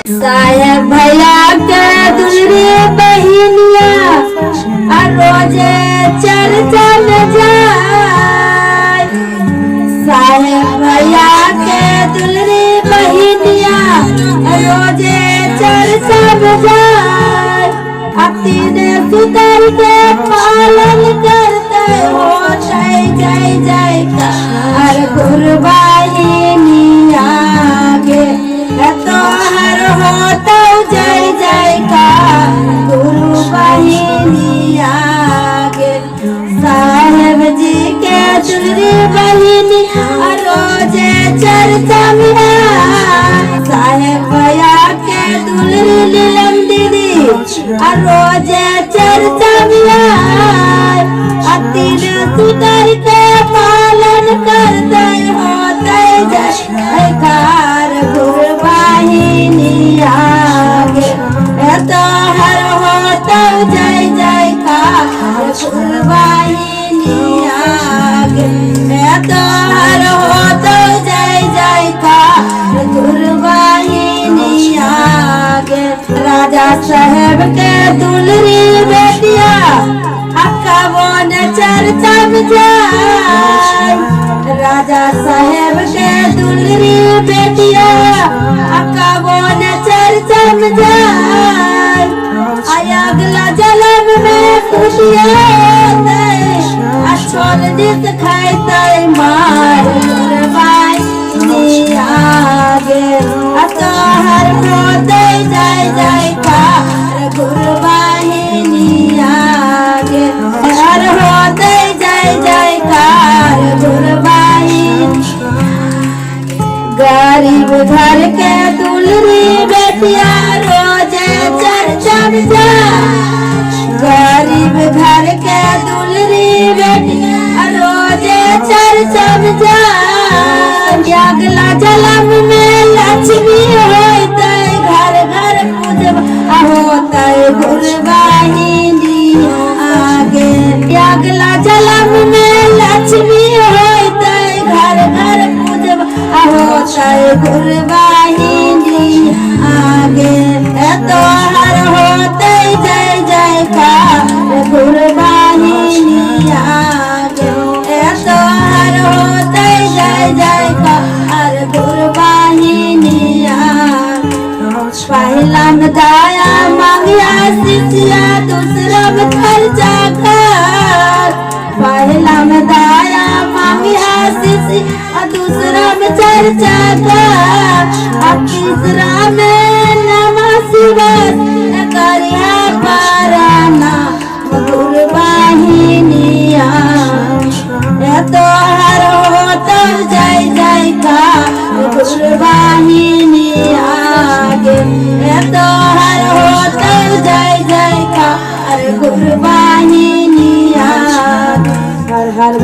साहेब भैया के दुलरी बहिनिया रोजे चर्चा में जाए। साहेब भैया के दुलरी बहिनिया रोजे चर्चा में जाए। अपने सुतर के पालन करते हो जय जय जय हर गुरबाहिनी आगे तो हर हो तो जय जय का गुरु बहिनी आगे। साहेब जी के दुलरी बहिनी रोजे चर्चा में। साहेब भैया के दुलरी लीलम दीदी रोजे चर्चा में। तीन सुतर के पालन करते होते जयकार गुरबाहिनी आगे तो हर होता जय जयकार गुरबाहिनी आगे तो हर होता जय जयकार गुरबाहिनी आगे। राजा साहेब के दुलरी बेटिया कौन चर्चा में जाए। राजा साहेब के दुलरी बेटिया कौन चर्चा में जाए। अगला जन्म में खुशियाँ छोड़ दिस खाते मार गुरबाहिनी आगे तो हर होते जय जय कार गुरबाहिनी आगे हर होते जय जय कार गुरबाहिनी। गरीब घर के दुलरी बेटिया रोजे चर्चा में जाए। गरीब घर के दुलरी बेटिया रोजे चर्चा में जाए। अगला जन्म में लक्ष्मी होते घर घर पूजब होते गुरबाहिनी आगे। अगला जन्म में लक्ष्मी होते घर घर पूजब होते गुरबाहिनी आगे तो हर होते जय जय का गुरबाहिनी आगे तो हर होते जय जय का गुरबाहिनी आगे। पहला में दाया मांगिया शिष्या दूसरा में खर्चा कर। पहला में दाया मांगिया शिष्या दूसरा में चर्चा कर। तीसरा में नमः शिवाय करिया पाराना गुरबाहिनी आगे तो हर होता जय जय का गुरबाहिनी आगे तो हर होता जय जय का गुरबाहिनी आगे। हर हर